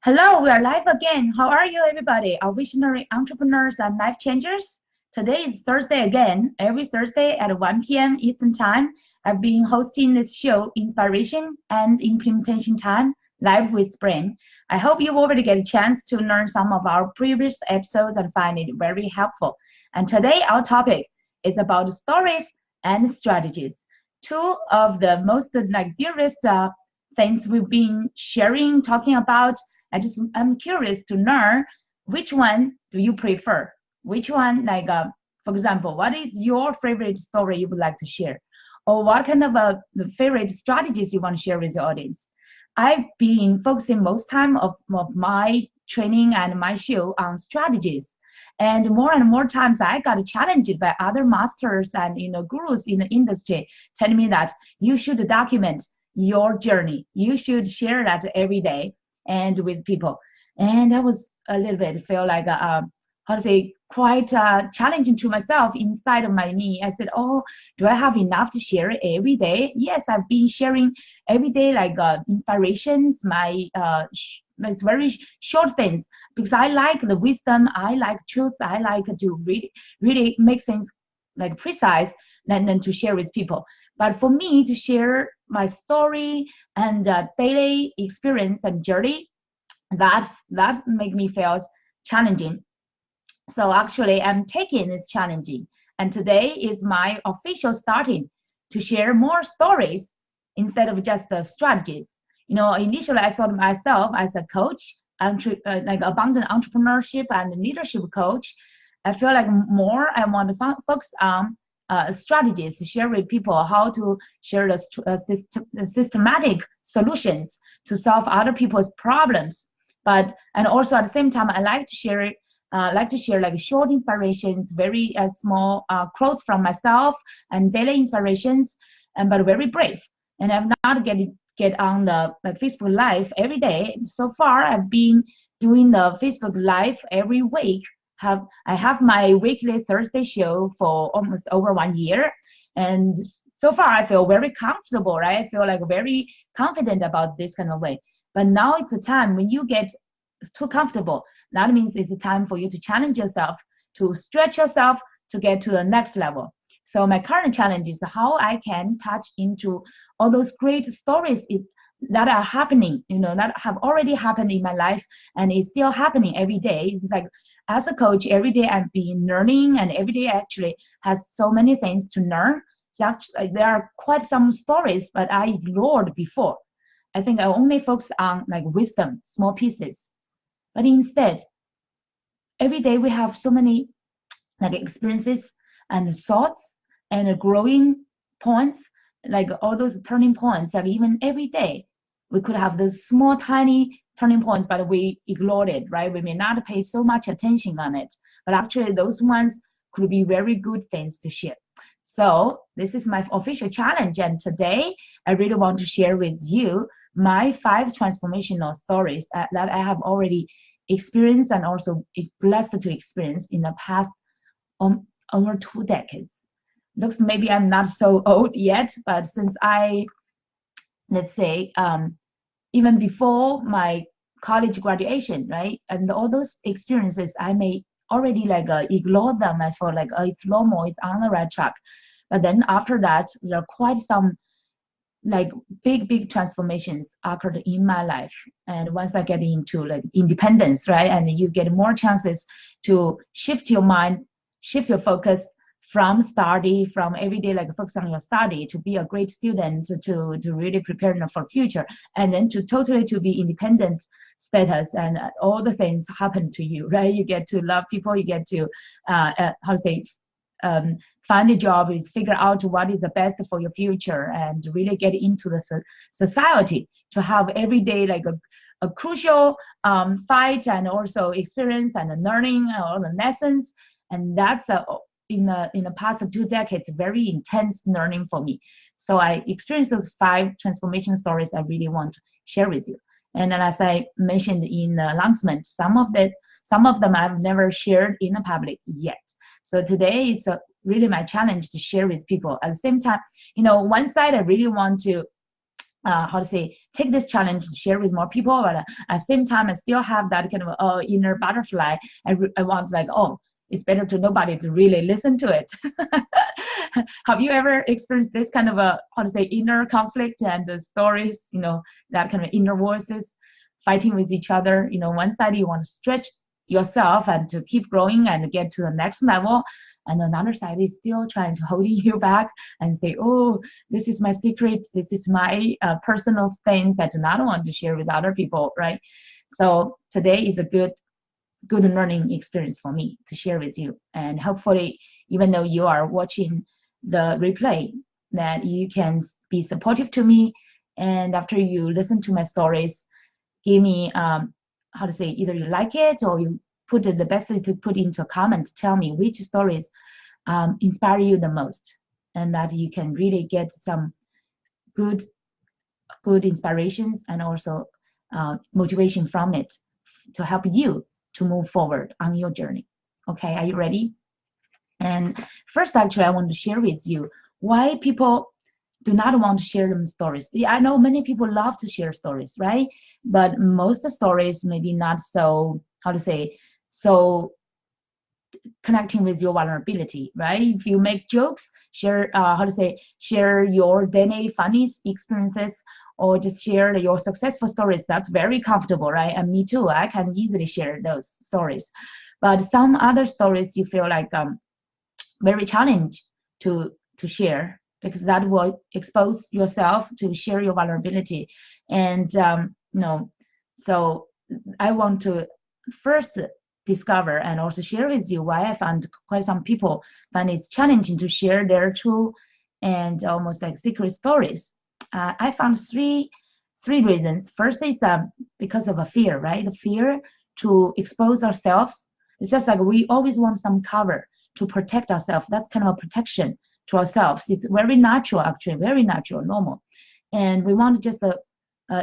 Hello, we are live again. How are you, everybody? Our visionary entrepreneurs and life changers. Today is Thursday again. Every Thursday at 1 p.m. Eastern Time, I've been hosting this show, Inspiration and Implementation Time, live with Spring. I hope you already get a chance to learn some of our previous episodes and find it very helpful. And today, our topic is about stories and strategies. Two of the most dearest things we've been sharing, talking about. I'm curious to learn which one do you prefer? Which one, for example, what is your favorite story you would like to share? Or what kind of favorite strategies you want to share with the audience? I've been focusing most time of my training and my show on strategies. And more times I got challenged by other masters and gurus in the industry telling me that you should document your journey. You should share that every day and with people. And I was a little bit feel like how to say quite challenging to myself inside of me. I said, oh, do I have enough to share every day? Yes, I've been sharing every day inspirations, my very short things, because I like the wisdom, I like truth, I like to really make things like precise than to share with people. But for me to share my story and daily experience and journey, that make me feel challenging. So actually, I'm taking this challenging, and today is my official starting to share more stories instead of just the strategies. Initially I thought of myself as a coach, like abundant entrepreneurship and leadership coach. I feel like more I want to focus on strategies to share with people how to share the systematic solutions to solve other people's problems. And also at the same time, I like to share like short inspirations, very small quotes from myself and daily inspirations, but very brave. And I'm not get on the Facebook Live every day. So far, I've been doing the Facebook Live every week. I have my weekly Thursday show for almost over 1 year, and so far I feel very comfortable. Right? I feel like very confident about this kind of way. But now it's the time when you get too comfortable. That means it's a time for you to challenge yourself, to stretch yourself, to get to the next level. So my current challenge is how I can touch into all those great stories that are happening, that have already happened in my life and is still happening every day. It's like as a coach, every day I've been learning, and every day actually has so many things to learn. So actually, there are quite some stories, but I ignored before. I think I only focus on like wisdom, small pieces. But instead, every day we have so many like experiences and thoughts and growing points, like all those turning points. Like even every day, we could have those small, tiny turning points, but we ignored it, right? We may not pay so much attention on it, but actually those ones could be very good things to share. So this is my official challenge, and today I really want to share with you my 5 transformational stories that I have already experienced and also blessed to experience in the past over 2 decades. Looks maybe I'm not so old yet, but since let's say, even before my college graduation, right, and all those experiences, I may already ignore them as for it's normal, it's on the right track. But then after that, there are quite some like big transformations occurred in my life. And once I get into like independence, right, and you get more chances to shift your mind, shift your focus from every day, like focus on your study, to be a great student, to really prepare for future, and then to totally to be independent status, and all the things happen to you, right? You get to love people, you get to how to say find a job, is figure out what is the best for your future, and really get into the society to have every day like a crucial fight, and also experience and learning all the lessons. And that's in the past 2 decades, very intense learning for me. So I experienced those 5 transformation stories I really want to share with you. And then, as I mentioned in the announcement, some of them I've never shared in the public yet. So today it's really my challenge to share with people. At the same time, one side I really want to how to say, take this challenge and share with more people, but at the same time I still have that kind of inner butterfly. I want like, oh, it's better to nobody to really listen to it. Have you ever experienced this kind of a, how to say, inner conflict and the stories, that kind of inner voices fighting with each other? One side you want to stretch yourself and to keep growing and get to the next level, and another side is still trying to hold you back and say, oh, this is my secret, this is my personal things I do not want to share with other people, right? So today is a good learning experience for me to share with you, and hopefully even though you are watching the replay, that you can be supportive to me, and after you listen to my stories, give me how to say, either you like it or you put it, the best way to put into a comment, tell me which stories inspire you the most, and that you can really get some good inspirations and also motivation from it to help you to move forward on your journey. Okay, are you ready? And first, actually, I want to share with you why people do not want to share them stories. Yeah, I know many people love to share stories, right? But most stories maybe not so, how to say, so connecting with your vulnerability, right? If you make jokes, share, how to say, share your daily funny experiences, or just share your successful stories, that's very comfortable, right? And me too, I can easily share those stories. But some other stories you feel like very challenging to share, because that will expose yourself to share your vulnerability. And so I want to first discover and also share with you why I found quite some people find it's challenging to share their true and almost like secret stories. I found three reasons. First is because of a fear, right? The fear to expose ourselves. It's just like we always want some cover to protect ourselves. That's kind of a protection to ourselves. It's very natural, actually, very natural, normal. And we want to just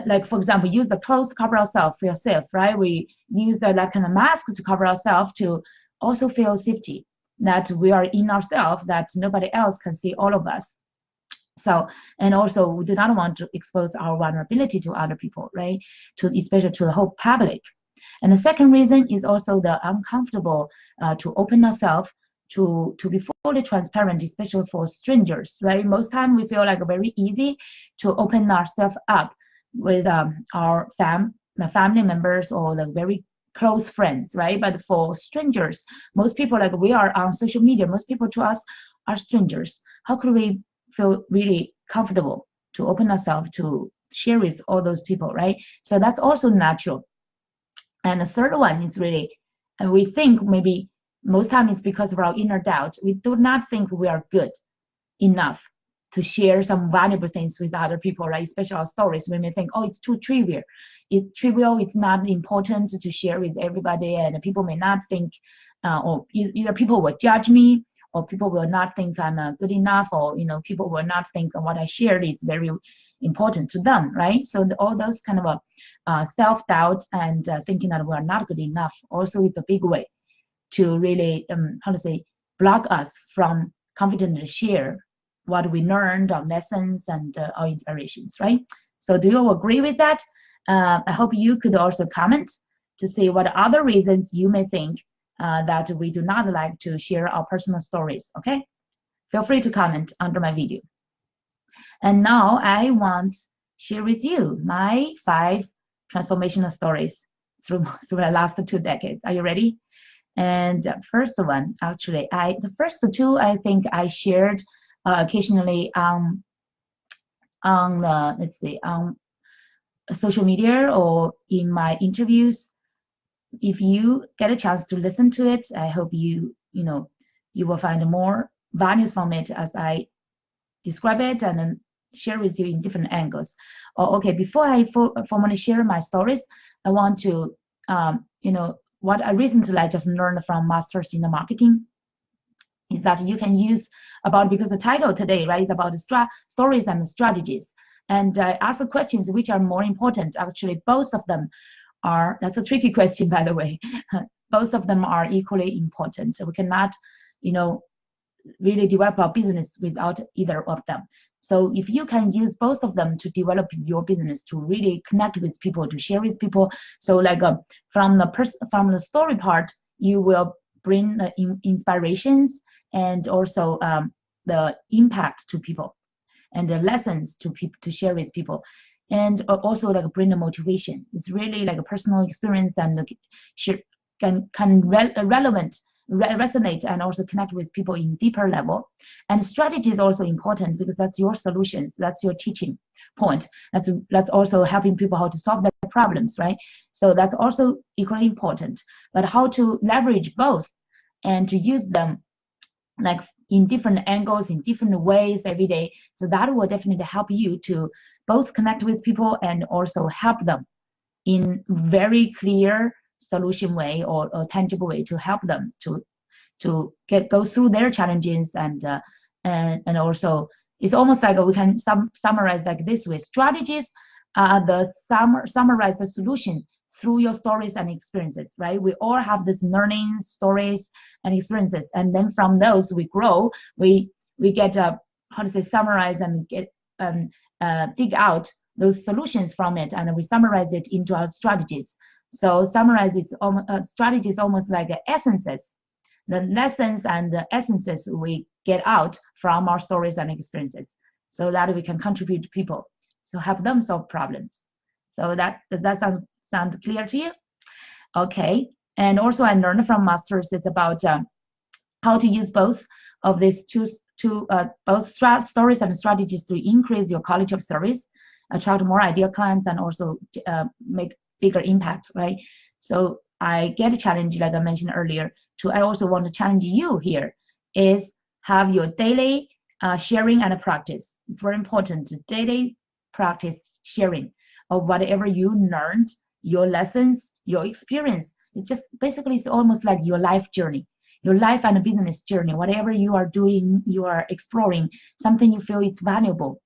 like, for example, use the clothes to cover ourselves for yourself, right? We use that kind of mask to cover ourselves to also feel safety, that we are in ourselves, that nobody else can see all of us. So, and also we do not want to expose our vulnerability to other people, right? Especially to the whole public. And the second reason is also the uncomfortable to open ourselves to be fully transparent, especially for strangers, right? Most time we feel like very easy to open ourselves up with our family members or the very close friends, right? But for strangers, most people, like we are on social media, most people to us are strangers. How could we feel really comfortable to open ourselves to share with all those people, right? So that's also natural. And the third one is really, and we think maybe most time it's because of our inner doubt. We do not think we are good enough to share some valuable things with other people, right? Especially our stories. We may think, oh, it's too trivial. It's not important to share with everybody, and people may not think, or either people will judge me, or people will not think I'm good enough, or people will not think what I shared is very important to them, right? So all those kind of self-doubt and thinking that we're not good enough also is a big way to really, how to say, block us from confidently share what we learned, our lessons and our inspirations, right? So do you agree with that? I hope you could also comment to see what other reasons you may think that we do not like to share our personal stories, okay? Feel free to comment under my video. And now I want to share with you my 5 transformational stories through the last 2 decades. Are you ready? And first one, actually, the first 2 I think I shared occasionally on let's see, on social media or in my interviews. If you get a chance to listen to it, I hope you will find more values from it as I describe it and then share with you in different angles. Okay, before I formally share my stories, I want to what I recently just learned from Masters in the Marketing is that you can use because the title today, right, is about stories and strategies. And ask the questions which are more important. Actually, both of them are, that's a tricky question, by the way. Both of them are equally important. So we cannot, really develop our business without either of them. So if you can use both of them to develop your business, to really connect with people, to share with people, so like from the story part, you will bring the inspirations and also the impact to people, and the lessons to people to share with people, and also like bring the motivation. It's really like a personal experience, and can resonate and also connect with people in deeper level. And strategy is also important because that's your solutions, that's your teaching point. That's also helping people how to solve their problems, right? So that's also equally important. But how to leverage both and to use them like in different angles, in different ways every day. So that will definitely help you to both connect with people and also help them in very clear solution way, or a tangible way, to help them to go through their challenges. And also it's almost like we can summarize like this way: strategies are the summarize the solution through your stories and experiences, right? We all have this learning stories and experiences, and then from those we grow. We get how to say, summarize and get dig out those solutions from it, and we summarize it into our strategies. So summarize is strategy is almost like essences, the lessons and the essences we get out from our stories and experiences, so that we can contribute to people, so help them solve problems. So does that sound clear to you? Okay. And also I learned from masters, it's about how to use both of these both stories and strategies to increase your quality of service, attract more ideal clients, and also make bigger impact, right? So I get a challenge, like I mentioned earlier, I also want to challenge you here, is have your daily sharing and practice. It's very important, daily practice sharing of whatever you learned, your lessons, your experience. It's just basically, it's almost like your life journey, your life and business journey. Whatever you are doing, you are exploring something you feel is valuable,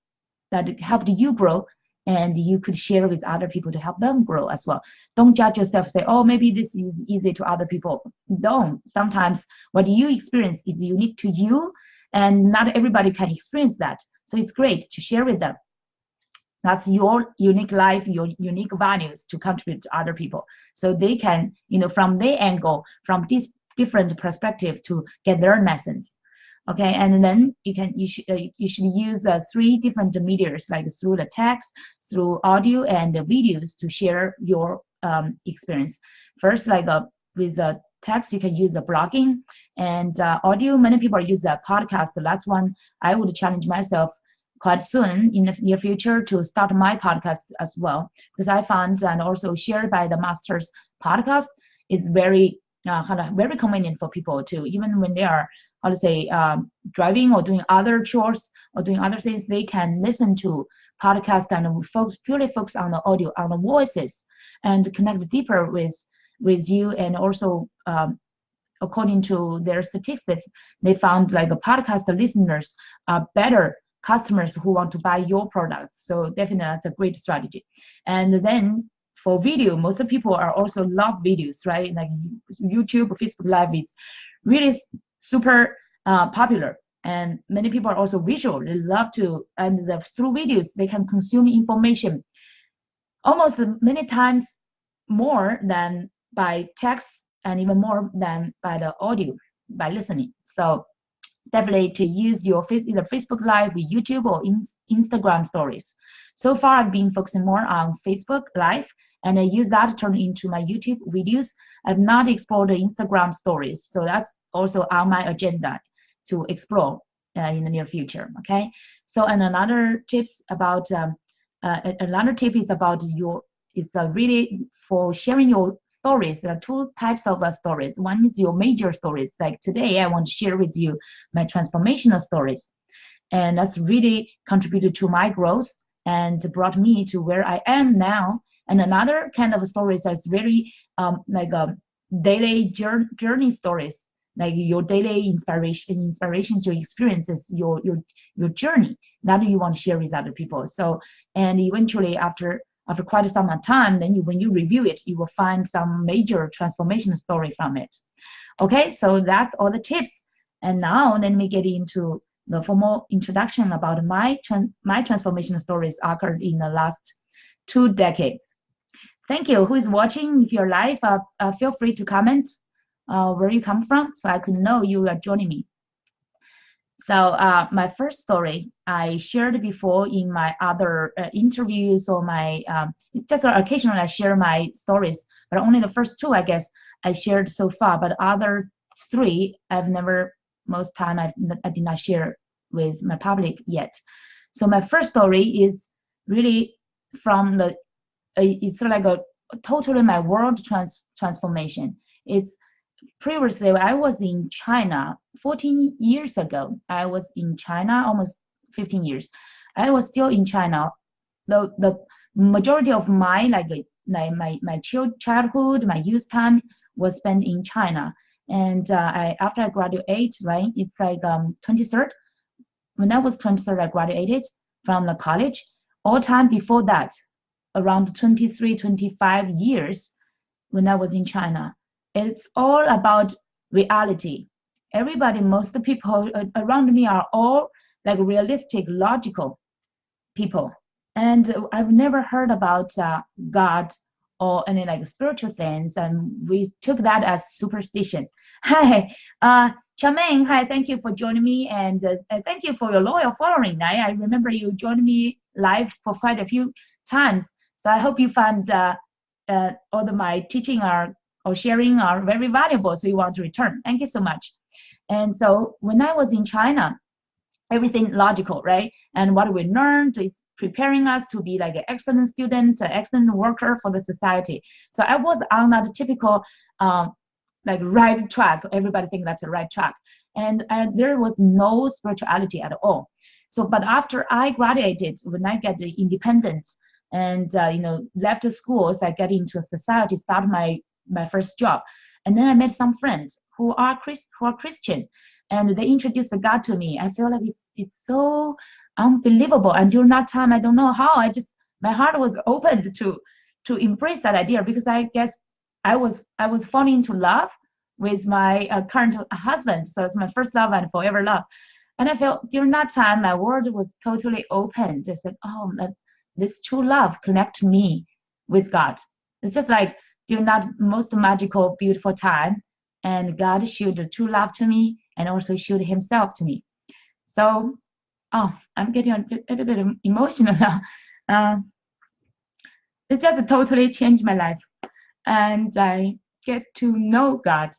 that helped you grow, and you could share with other people to help them grow as well. Don't judge yourself, say, oh, maybe this is easy to other people. Don't. Sometimes what you experience is unique to you, and not everybody can experience that. So it's great to share with them. That's your unique life, your unique values to contribute to other people, so they can, from their angle, from this different perspective, to get their lessons. Okay, and then you should use 3 different medias, like through the text, through audio, and the videos, to share your experience. First, like with the text, you can use the blogging, and audio, many people use a podcast. That's one I would challenge myself quite soon in the near future to start my podcast as well, because I found, and also shared by the masters, podcast is very very convenient for people to, even when they are, how to say, driving or doing other chores or doing other things, they can listen to podcast and purely focus on the audio, on the voices, and connect deeper with you. And also according to their statistics, they found like a podcast listeners are better customers who want to buy your products. So definitely that's a great strategy. And then for video, most of people are also love videos, right? Like YouTube or Facebook Live is really super popular, and many people are also visual. They love to, and through videos they can consume information almost many times more than by text, and even more than by the audio, by listening. So definitely to use your either Facebook Live, YouTube, or Instagram stories. So far I've been focusing more on Facebook Live, and I use that to turn into my YouTube videos. I've not explored the Instagram stories, so that's also on my agenda to explore in the near future. Okay, so and another tip is about really for sharing your stories. There are 2 types of stories. One is your major stories, like today I want to share with you my transformational stories, and that's really contributed to my growth and brought me to where I am now. And another kind of stories that's very like daily journey stories, like your daily inspirations, your experiences, your journey that you want to share with other people. So, and eventually after quite some time, then when you review it, you will find some major transformation story from it. Okay, so that's all the tips. And now let me get into the formal introduction about my transformation stories occurred in the last 2 decades. Thank you. Who is watching? If you're live, feel free to comment where you come from so I could know you are joining me. So my first story I shared before in my other interviews or my, it's just occasionally I share my stories, but only the first 2, I guess, I shared so far, but other 3, I've never, most time I did not share with my public yet. So my first story is really from the, it's like a totally my world transformation. It's previously I was in China 14 years ago. I was in China almost 15 years. I was still in China. The majority of my my childhood, my youth time was spent in China. And after I graduate, right, it's like 23rd. When I was 23rd, I graduated from the college. All time before that, around 23, 25 years when I was in China. It's all about reality. Everybody, most people around me are all like realistic, logical people. And I've never heard about God or any like spiritual things. And we took that as superstition. Hi, Charmaine, hi, thank you for joining me. And thank you for your loyal following. I remember you joined me live for quite a few times. So I hope you find all of my teaching or sharing are very valuable, so you want to return. Thank you so much. And so when I was in China, everything logical, right? And what we learned is preparing us to be like an excellent student, an excellent worker for the society. So I was on that typical like right track. Everybody think that's the right track. And there was no spirituality at all. So, but after I graduated, when I get the independence and left the schools, I get into a society, start my first job, and then I met some friends who are Christian, and they introduced God to me. I feel like it's so unbelievable, and during that time, I don't know how, my heart was open to embrace that idea, because I guess I was falling into love with my current husband. So it's my first love and forever love, and I felt during that time my world was totally open. I said, oh, this true love connect me with God. It's just like during that most magical, beautiful time, and God showed the true love to me and also showed himself to me. So, I'm getting a little bit emotional now. It just totally changed my life. And I get to know God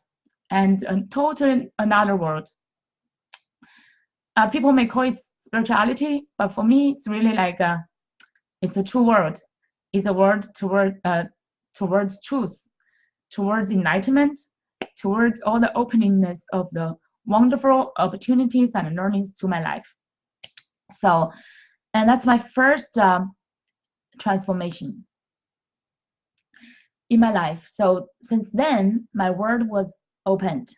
and totally another world. People may call it spirituality, but for me, it's really like it's a true world. It's a word towards truth, towards enlightenment, towards all the openingness of the wonderful opportunities and learnings to my life. So, and that's my first transformation in my life. So since then, my world was opened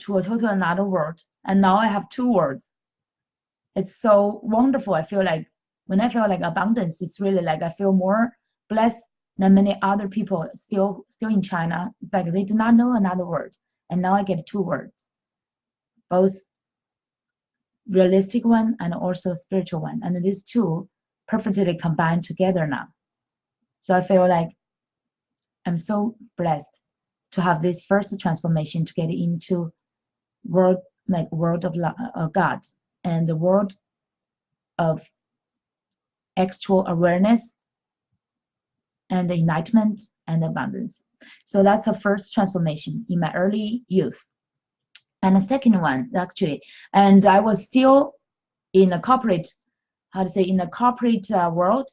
to a total another world, and now I have 2 worlds. It's so wonderful. I feel like when I feel like abundance, it's really like I feel more blessed than many other people still in China. It's like they do not know another word, and now I get 2 words, both realistic one and also spiritual one, and these 2 perfectly combined together now. So I feel like I'm so blessed to have this first transformation, to get into world of God and the world of actual awareness and enlightenment and abundance. So that's the first transformation in my early youth. And the second one, actually, and I was still in a corporate, in a corporate world.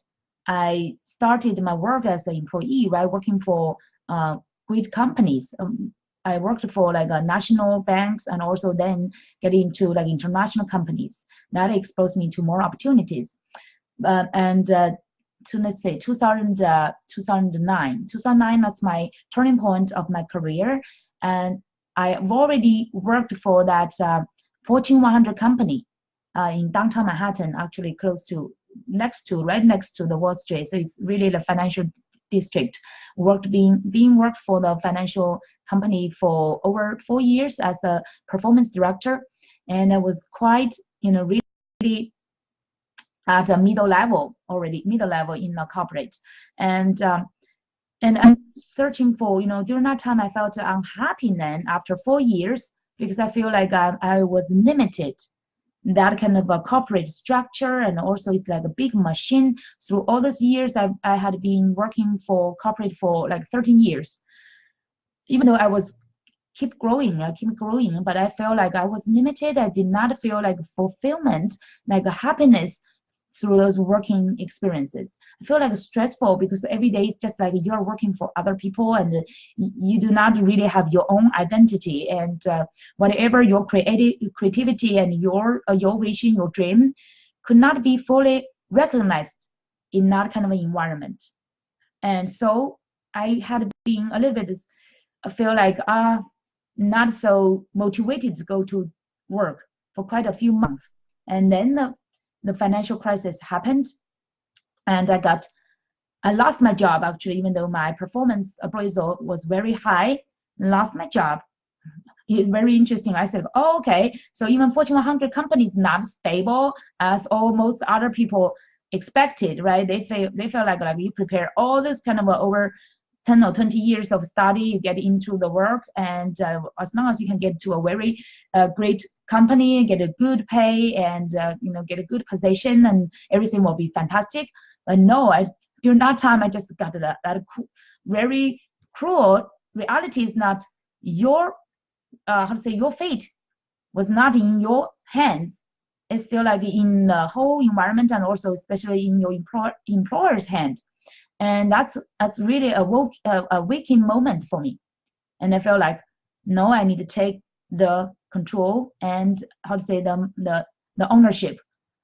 I started my work as an employee, right, working for great companies. I worked for like national banks, and also then get into like international companies. That exposed me to more opportunities. To let's say 2009, that's my turning point of my career, and I've already worked for that Fortune 100 company in downtown Manhattan, actually right next to the Wall Street. So it's really the financial district. Being worked for the financial company for over 4 years as a performance director, and I was quite, really at a middle level already, middle level in the corporate, and I'm searching for, during that time I felt unhappy then after 4 years, because I feel like I was limited that kind of a corporate structure, and also it's like a big machine. Through all those years, I had been working for corporate for like 13 years. Even though I was keep growing, but I felt like I was limited. I did not feel like fulfillment, like happiness through those working experiences. I feel like stressful because every day it's just like you're working for other people, and you do not really have your own identity, and whatever your creativity and your vision, your dream could not be fully recognized in that kind of an environment. And so I had been a little bit, I feel like not so motivated to go to work for quite a few months. And then the financial crisis happened, and I lost my job actually, even though my performance appraisal was very high. Lost my job. It's very interesting. I said, oh, okay, so even Fortune 100 companies not stable as almost other people expected, right? They feel like you prepare all this kind of over 10 or 20 years of study, you get into the work, and as long as you can get to a very great company, get a good pay, and get a good position, and everything will be fantastic. But no, during that time I just got that very cruel reality. Is not your your fate was not in your hands. It's still like in the whole environment, and also especially in your employer's hand. And that's really a waking moment for me. And I felt like, no, I need to take the control and the ownership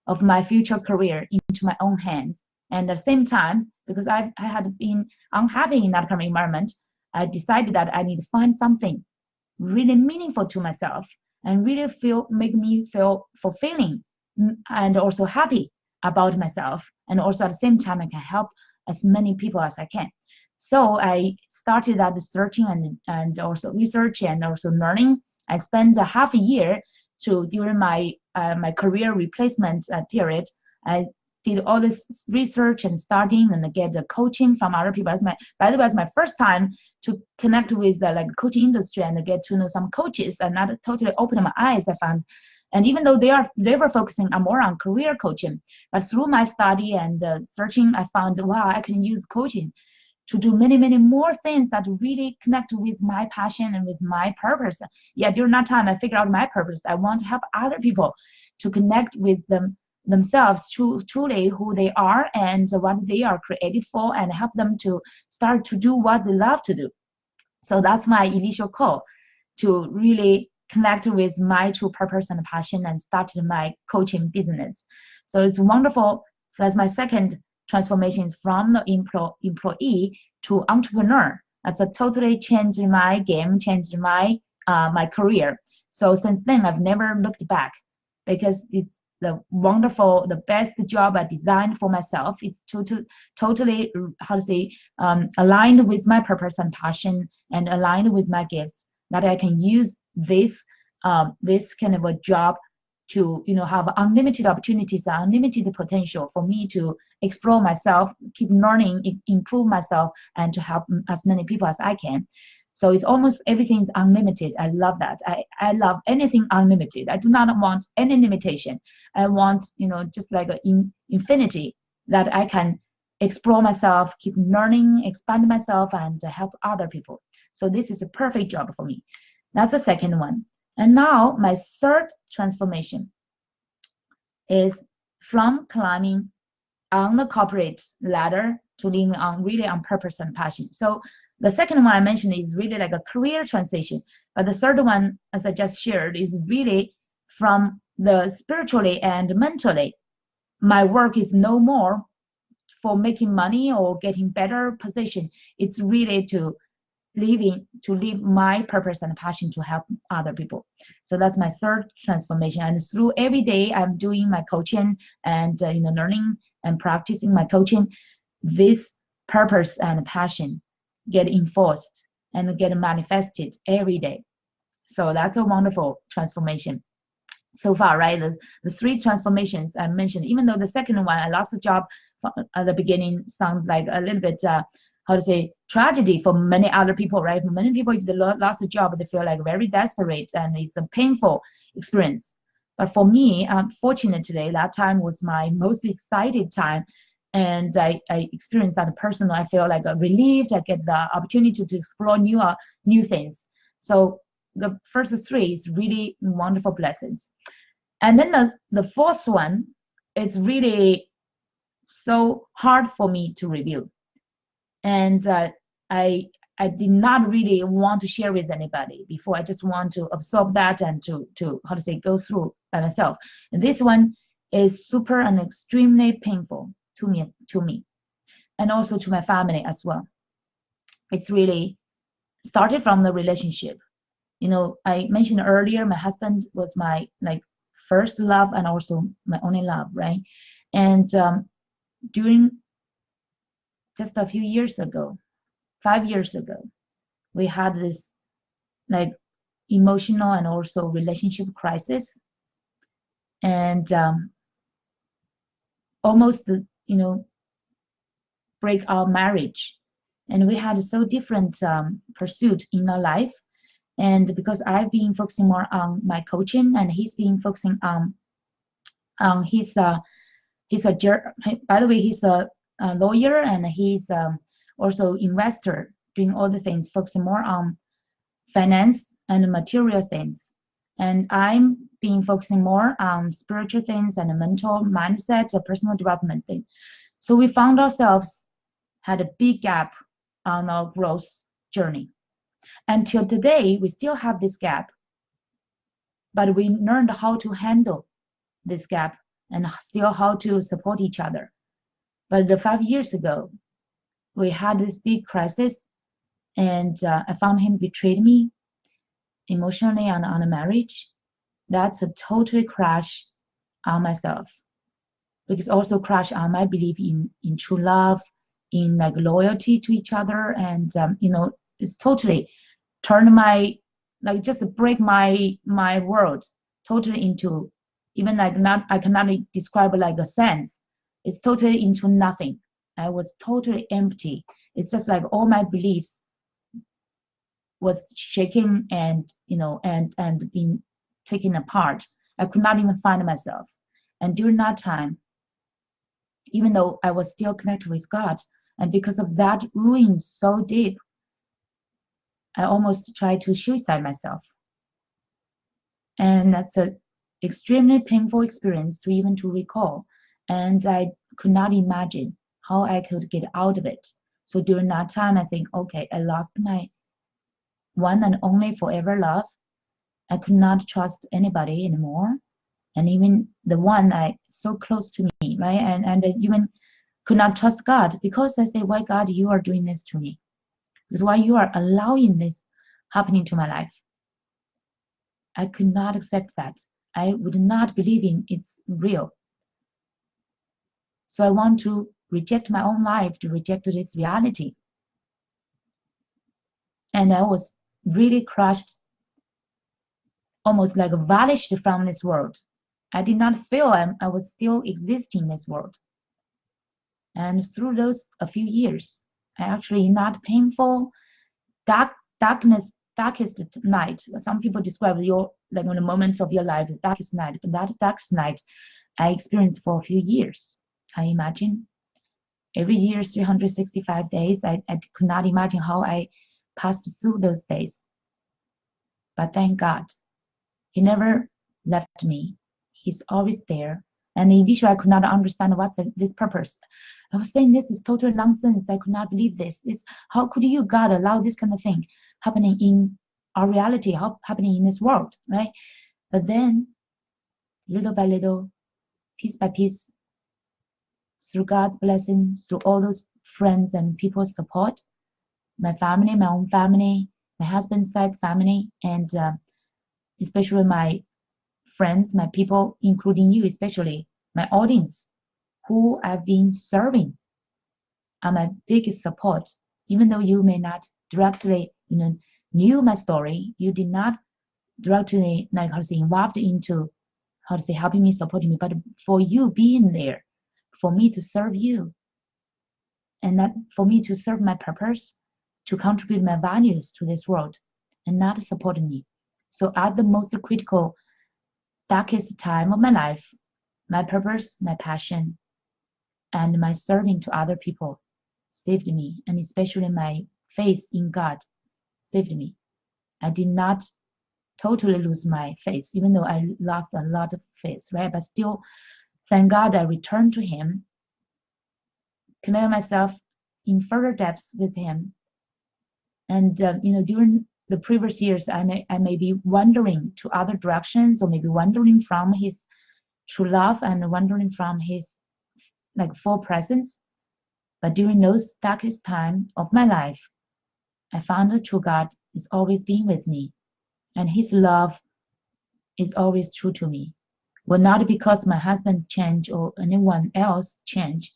of my future career into my own hands. And at the same time, because I had been unhappy in that kind of environment, I decided that I need to find something really meaningful to myself, and really make me feel fulfilling, and also happy about myself. And also at the same time, I can help as many people as I can. So I started that searching and also research and also learning. I spent a half a year during my career replacement period. I did all this research and studying and get the coaching from other people. By the way, it's my first time to connect with the coaching industry and get to know some coaches, and that totally opened my eyes. I found, and even though they were focusing more on career coaching, but through my study and searching, I found, wow, I can use coaching to do many, many more things that really connect with my passion and with my purpose. Yeah, during that time, I figured out my purpose. I want to help other people to connect with themselves, truly who they are and what they are created for, and help them to start to do what they love to do. So that's my initial call, to really connect with my true purpose and passion, and started my coaching business. So it's wonderful. So that's my second transformation, is from the employee to entrepreneur. That's a totally changed my game, changed my career. So since then, I've never looked back, because it's the best job I designed for myself. It's totally aligned with my purpose and passion, and aligned with my gifts, that I can use this kind of a job to have unlimited opportunities, unlimited potential for me to explore myself, keep learning, improve myself, and to help as many people as I can. So it's almost everything's unlimited. I love that. I love anything unlimited. I do not want any limitation. I want, just like infinity, that I can explore myself, keep learning, expand myself, and help other people. So this is a perfect job for me. That's the second one. And now my third transformation is from climbing on the corporate ladder to living really on purpose and passion. So the second one I mentioned is really like a career transition. But the third one, as I just shared, is really from the spiritually and mentally. My work is no more for making money or getting better position. It's really to live my purpose and passion to help other people. So that's my third transformation. And through every day I'm doing my coaching and learning and practicing my coaching, this purpose and passion get enforced and get manifested every day. So that's a wonderful transformation. so far, right? The three transformations I mentioned, even though the second one, I lost the job at the beginning, sounds like a little bit, how to say, tragedy for many other people, right? For many people, if they lost a job, they feel like very desperate and it's a painful experience. But for me, fortunately, that time was my most excited time. And I experienced that personally. I feel like relieved. I get the opportunity to explore new things. So the first three is really wonderful blessings. And then the fourth one is really so hard for me to review. And I did not really want to share with anybody before. I just want to absorb that and to how to say, go through by myself. And this one is super and extremely painful to me, and also to my family as well. It's really started from the relationship. You know, I mentioned earlier, my husband was my like first love and also my only love, right? And during just a few years ago, 5 years ago, we had this like emotional and also relationship crisis, and almost, you know, break our marriage. And we had so different pursuit in our life. And because I've been focusing more on my coaching, and he's been focusing on his by the way, he's a lawyer, and he's also investor, doing all the things, focusing more on finance and material things. And I'm been focusing more on spiritual things and mental mindset, personal development thing. So we found ourselves had a big gap on our growth journey. Until today, we still have this gap, but we learned how to handle this gap and still how to support each other. But 5 years ago, we had this big crisis, and I found him betrayed me emotionally and on a marriage. That's a total crash on myself, because also crash on my belief in true love, in like loyalty to each other, and you know, it's totally turned my, like, just break my world totally into, even like, not, I cannot describe it like a sense. It's totally into nothing. I was totally empty. It's just like all my beliefs was shaken, and you know, and being taken apart. I could not even find myself. And during that time, even though I was still connected with God, and because of that ruin so deep, I almost tried to suicide myself. And that's an extremely painful experience to even to recall. And I could not imagine how I could get out of it. So during that time, I think, okay, I lost my one and only forever love. I could not trust anybody anymore. And even the one I so close to me, right? And I even could not trust God, because I say, why God, you are doing this to me? Because why you are allowing this happening to my life? I could not accept that. I would not believe in it's real. So I want to reject my own life, to reject this reality. And I was really crushed, almost like vanished from this world. I did not feel I was still existing in this world. And through those a few years, I actually, in that painful, darkest night. Some people describe your, like, in the moments of your life, darkest night. But that darkest night, I experienced for a few years. Can you imagine? Every year, 365 days, I could not imagine how I passed through those days. But thank God, He never left me. He's always there. And initially, I could not understand what's this purpose. I was saying, this is total nonsense. I could not believe this. How could you, God, allow this kind of thing happening in our reality, happening in this world, right? But then, little by little, piece by piece, through God's blessing, through all those friends and people's support, my family, my own family, my husband's side family, and especially my friends, my people, including you, especially my audience, who I've been serving, are my biggest support. Even though you may not directly, you know, knew my story, you did not directly, like, how to say, involved into helping me, supporting me, but for you being there, for me to serve you, and that for me to serve my purpose, to contribute my values to this world, and not supporting me. So at the most critical, darkest time of my life, my purpose, my passion, and my serving to other people saved me, and especially my faith in God saved me. I did not totally lose my faith, even though I lost a lot of faith, right? But still, thank God I returned to Him, connected myself in further depths with Him. And during the previous years, I may be wandering to other directions, or maybe wandering from His true love and wandering from His full presence. But during those darkest time of my life, I found the true God is always being with me, and His love is always true to me. Well, not because my husband changed or anyone else changed.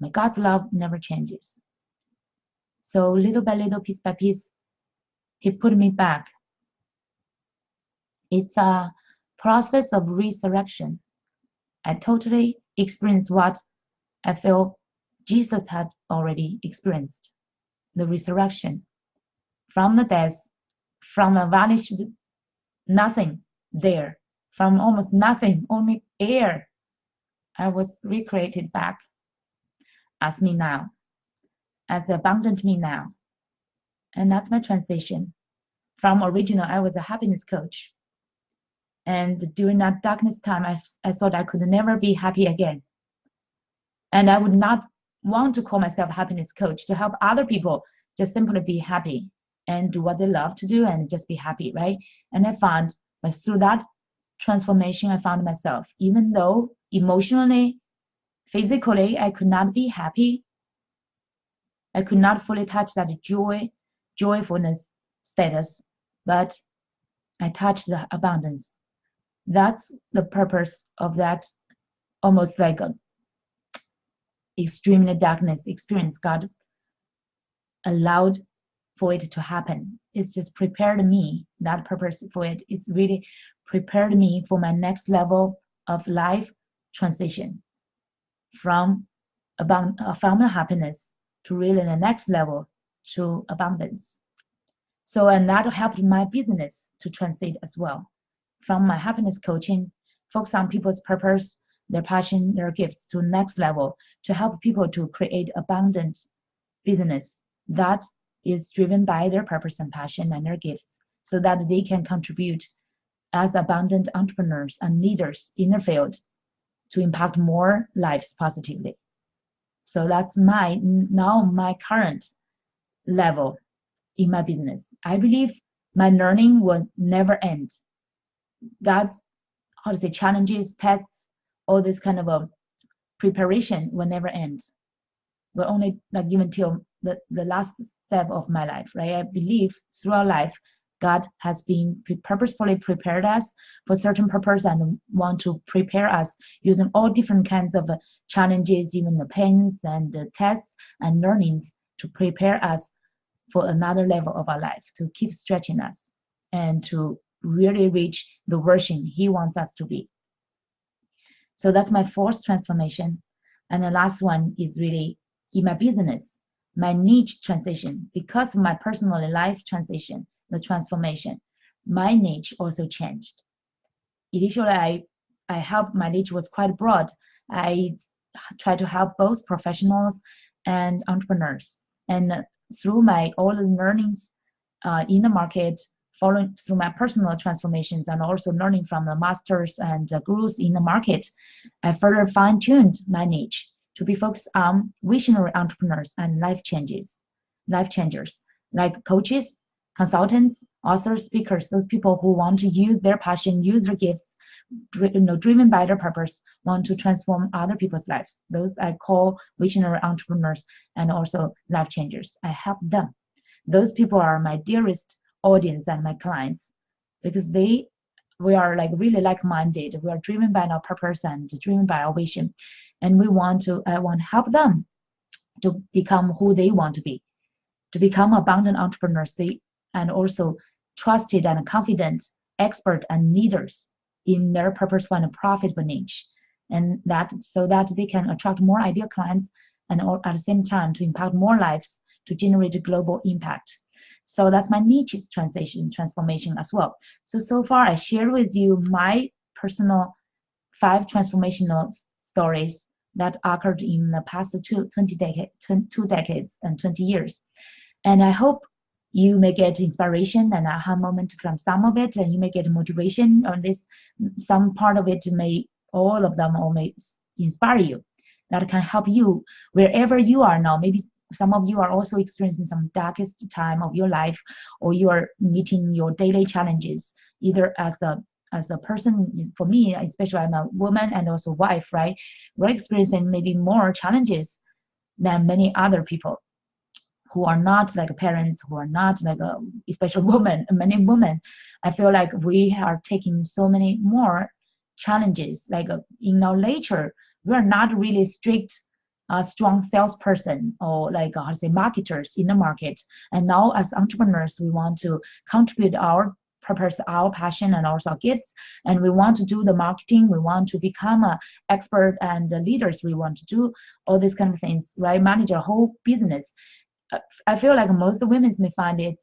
My God's love never changes. So little by little, piece by piece, He put me back. It's a process of resurrection. I totally experienced what I feel Jesus had already experienced, the resurrection. From the death, from a vanished nothing there, from almost nothing, only air, I was recreated back as me now, as the abundant me now. And that's my transition. From original, I was a happiness coach. And during that darkness time, I thought I could never be happy again. And I would not want to call myself a happiness coach, to help other people just simply be happy and do what they love to do and just be happy, right? And I found, but through that transformation, I found myself, even though emotionally, physically, I could not be happy, I could not fully touch that joyfulness status, but I touched the abundance. That's the purpose of that almost like a extremely darkness experience. God allowed for it to happen. It's just prepared me, that purpose for it. It's really prepared me for my next level of life transition from happiness to really the next level to abundance. So, and that helped my business to transit as well. From my happiness coaching, focus on people's purpose, their passion, their gifts to next level, to help people to create abundant business that is driven by their purpose and passion and their gifts, so that they can contribute as abundant entrepreneurs and leaders in their field to impact more lives positively. So that's my current level in my business. I believe my learning will never end. God's challenges, tests, all this kind of a preparation will never end. Will only given till the last step of my life, right? I believe throughout life, God has been purposefully prepared us for certain purpose and want to prepare us using all different kinds of challenges, even the pains and the tests and learnings to prepare us for another level of our life, to keep stretching us and to really reach the version He wants us to be. So that's my fourth transformation. And the last one is really in my business, my niche transition. Because of my personal life transition, the transformation, my niche also changed. Initially, my niche was quite broad. I tried to help both professionals and entrepreneurs. And through all the learnings in the market, following through my personal transformations and also learning from the masters and gurus in the market, I further fine-tuned my niche to be focused on visionary entrepreneurs and life changers, like coaches, consultants, authors, speakers, those people who want to use their passion, use their gifts, driven by their purpose, want to transform other people's lives. Those I call visionary entrepreneurs and also life changers. I help them. Those people are my dearest audience and my clients, because we are really like-minded. We are driven by our purpose and driven by our vision, and I want to help them to become who they want to be, to become abundant entrepreneurs, and also trusted and confident expert and leaders in their purposeful and profitable niche, and that so that they can attract more ideal clients and at the same time to impact more lives to generate a global impact. So that's my niche transformation as well. So far I shared with you my personal 5 transformational stories that occurred in the past 2 decades and 20 years. And I hope you may get inspiration and aha moment from some of it, and you may get motivation on this. Some part of it may, all of them, or may inspire you. That can help you wherever you are now. Maybe some of you are also experiencing some darkest time of your life, or you are meeting your daily challenges, either as a person. For me, especially I'm a woman and also wife, right? We're experiencing maybe more challenges than many other people who are not like parents, who are not like especially women. Many women, I feel like we are taking so many more challenges. Like in our nature, we are not really strict, strong salesperson, or like how to say marketers in the market. And now as entrepreneurs, we want to contribute our purpose, our passion, and also our gifts, and we want to do the marketing. We want to become an expert and the leaders. We want to do all these kind of things, right? Manage a whole business. I feel like most women may find it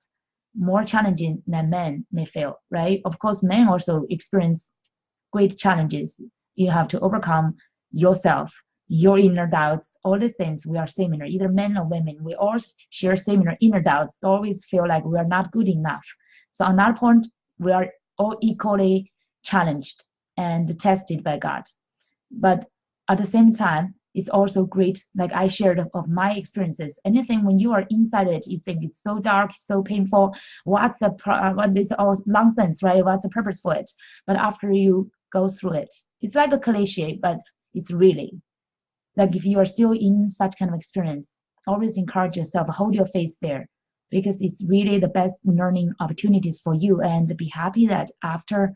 more challenging than men may feel, right? Of course, men also experience great challenges. You have to overcome yourself, your inner doubts, all the things. We are similar, either men or women. We all share similar inner doubts, always feel like we are not good enough. So on that point, we are all equally challenged and tested by God. But at the same time, it's also great, like I shared of my experiences. Anything when you are inside it, you think it's so dark, so painful. What is all nonsense, right? What's the purpose for it? But after you go through it, it's like a cliche, but it's really like if you are still in such kind of experience, always encourage yourself, hold your face there, because it's really the best learning opportunities for you. And be happy that after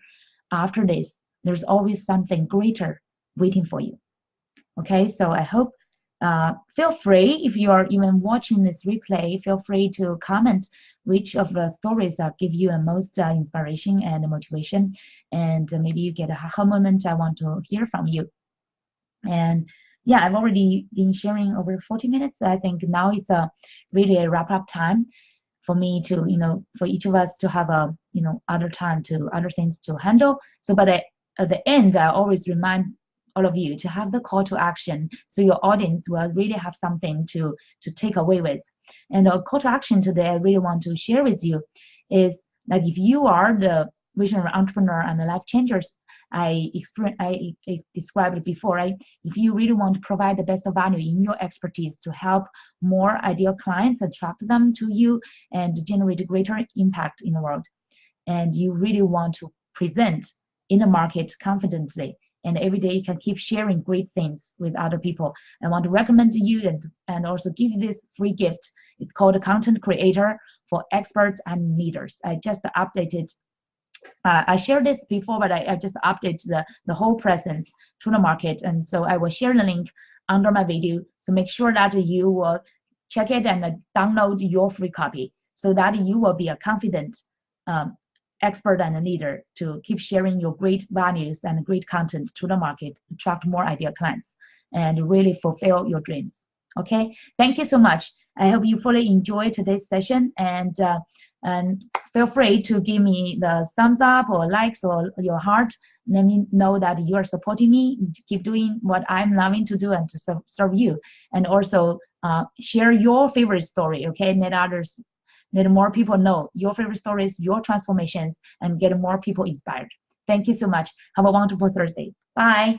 this, there's always something greater waiting for you. Okay, so I hope, feel free, if you are even watching this replay, feel free to comment which of the stories give you the most inspiration and motivation, and maybe you get a aha moment. I want to hear from you. And yeah, I've already been sharing over 40 minutes. I think now it's really a wrap up time for me to, for each of us to have a, other things to handle. So, but at the end, I always remind all of you to have the call to action, so your audience will really have something to take away with. And a call to action today I really want to share with you is, like, if you are the visionary entrepreneur and the life changers I described before, right? If you really want to provide the best value in your expertise to help more ideal clients, attract them to you, and generate a greater impact in the world, and you really want to present in the market confidently, and every day you can keep sharing great things with other people, I want to recommend to you and also give you this free gift. It's called a Content Creator for Experts and Leaders. I just updated. I shared this before, but I just updated the whole presence to the market, and so I will share the link under my video. So make sure that you will check it and download your free copy, so that you will be a confident expert and a leader to keep sharing your great values and great content to the market, attract more ideal clients, and really fulfill your dreams. Okay, thank you so much. I hope you fully enjoyed today's session, and feel free to give me the thumbs up or likes or your heart. Let me know that you are supporting me to keep doing what I'm loving to do and to serve you. And also share your favorite story, okay? Let more people know your favorite stories, your transformations, and get more people inspired. Thank you so much. Have a wonderful Thursday. Bye.